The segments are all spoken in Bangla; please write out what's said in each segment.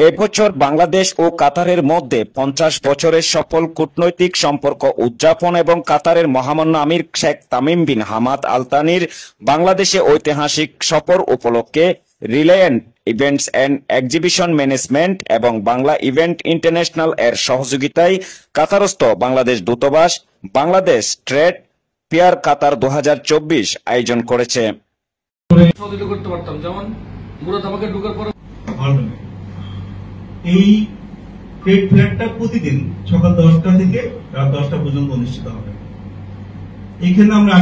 এবছর বাংলাদেশ ও কাতারের মধ্যে 50 বছরের সফল কূটনৈতিক সম্পর্ক উদযাপন এবং কাতারের মহামান্য আমির Sheikh Tamim bin Hamad Al তানির বাংলাদেশে ঐতিহাসিক সফর উপলক্ষে reliant events and exhibition management এবং বাংলা ইভেন্ট ইন্টারন্যাশনাল এর সহযোগিতায় কাতারস্থ বাংলাদেশ দূতাবাস বাংলাদেশ ট্রেড ফেয়ার কাতার 2024 আয়োজন করেছে। এই ট্রেড ফেয়ারটা প্রতিদিন সকাল 10টা থেকে রাত 10টা পর্যন্ত অনুষ্ঠিত হবে। এখানে আমরা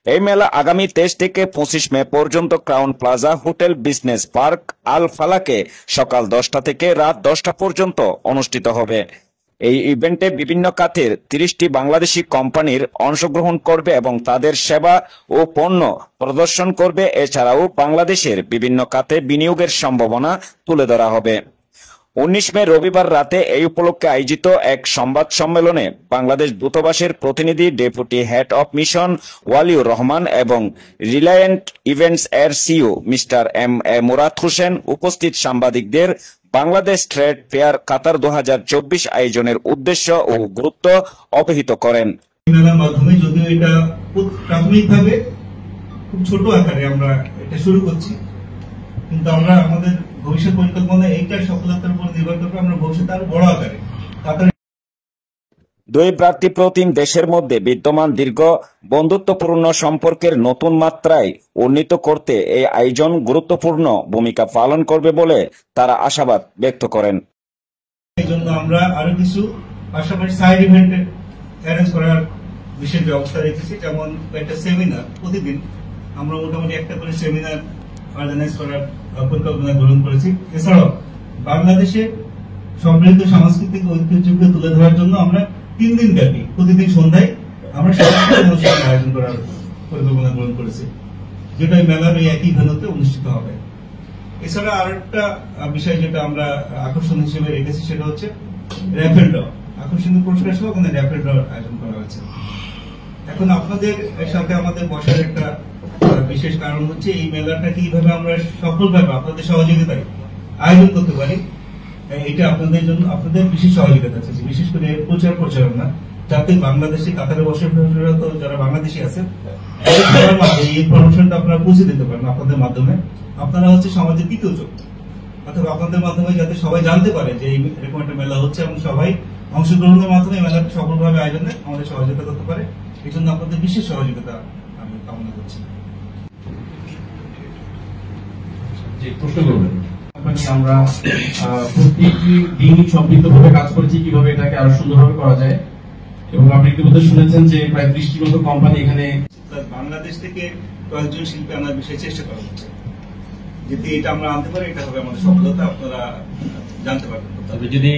এই মেলা আগামী 23 থেকে 25 মে পর্যন্ত Crowne Plaza hotel business park Al ফালাকে সকাল 10টা থেকে রাত 10টা পর্যন্ত অনুষ্ঠিত হবে। এই ইভেন্টে বিভিন্ন খাতের 30টি বাংলাদেশি কোম্পানির অংশগ্রহণ করবে এবং তাদের সেবা ও পণ্য প্রদর্শন করবে। এছাড়াও বাংলাদেশের বিভিন্ন খাতে বিনিয়োগের সম্ভাবনা তুলে ধরা হবে। 19 মে রবিবার রাতে এই উপলক্ষে আয়োজিত এক সংবাদ সম্মেলনে বাংলাদেশ দূতাবাসের প্রতিনিধি deputy head of mission Waliur Rahman এবং রিলায়েন্ট ইভেন্টস এর CEO mister M A Murad Hossain উপস্থিত সাংবাদিকদের বাংলাদেশ ট্রেড ফেয়ার কাতার 2024 আয়োজনের উদ্দেশ্য ও গুরুত্ব অবহিত করেন। মেলার মাধ্যমে যদিও এটা প্রাথমিকভাবে খুব ছোট আকারে আমরা এটা শুরু করছি, কিন্তু আমরা আমাদের ভবিষ্যৎ পরিকল্পনা এইটার সফলতার উপর নির্ভর করবে আমরা ভবিষ্যতে আরো বড় আকারে দুই ভ্রাতৃপ্রতিম দেশের মধ্যে বিদ্যমান দীর্ঘ বন্ধুত্বপূর্ণ সম্পর্কের নতুন মাত্রায় উন্নীত করতে এই আয়োজন গুরুত্বপূর্ণ ভূমিকা পালন করবে বলে তারা আশাবাদ ব্যক্ত করেন। এই জন্য আমরা আরো কিছু পাশাপাশি সাইড ইভেন্ট অ্যারেঞ্জ করার বিশেষ ব্যবস্থা রেখেছি, যেমন একটা সেমিনার প্রতিদিন আমরা মোটামুটি একটা করে সেমিনার অর্গানাইজ করার পরিকল্পনা গ্রহণ করেছি। এছাড়াও বাংলাদেশের সমৃদ্ধ সাংস্কৃতিক ঐতিহ্যকে তুলে ধরার জন্য আমরা 3 দিন ব্যাপী প্রতিদিন সন্ধ্যায় আমরা সাংস্কৃতিক অনুষ্ঠান আয়োজন করার পরিকল্পনা গ্রহণ করেছি, যেটা মেলার এই একই ভেন্যুতে অনুষ্ঠিত হবে। এছাড়া আর একটা বিষয় যেটা আমরা আকর্ষণ হিসেবে রেখেছি সেটা হচ্ছে র্যাফেল ড্র, আকর্ষণীয় পুরস্কার সহ ওখানে র্যাফেল ড্র আয়োজন করা হয়েছে। এখন আপনাদের সাথে আমাদের বসার একটা বিশেষ কারণ হচ্ছে এই মেলাটা কিভাবে আমরা সফলভাবে আপনাদের সহযোগিতায় আয়োজন করতে পারি, এটা আপনাদের জন্য আপনাদের বিশেষ সহযোগিতা আছে, বিশেষ করে প্রচার প্রচারণা, যাতে বাংলাদেশে কাতারে বসবাসরত যারা বাংলাদেশি আছেন সবার মাঝে এই ইনফরমেশনটা আপনারা পৌঁছে দিতে পারেন আপনাদের মাধ্যমে। আপনারা হচ্ছে সমাজের তৃতীয় চোখ, অথবা আপনাদের মাধ্যমে যাতে সবাই জানতে পারে যে এরকম একটা মেলা হচ্ছে এবং সবাই অংশগ্রহণের মাধ্যমে মেলাটা সফলভাবে আয়োজনে আমাদের সহযোগিতা করতে পারে। এই জন্য আপনাদের বিশেষ সহযোগিতা আমি কামনা করছি। আমরা প্রত্যেকটি দিন সম্পৃক্তভাবে কাজ করেছি কিভাবে এটাকে আরো সুন্দরভাবে করা যায়, এবং আপনি ইতিমধ্যে শুনেছেন যে প্রায় 30টির মতো কোম্পানি এখানে বাংলাদেশ থেকে কয়েকজন শিল্পী আনার বিষয়ে চেষ্টা করা হচ্ছে। যদি এটা আমরা আনতে পারি এটা হবে আমাদের সফলতা, আপনারা জানতে পারবেন। তবে যদি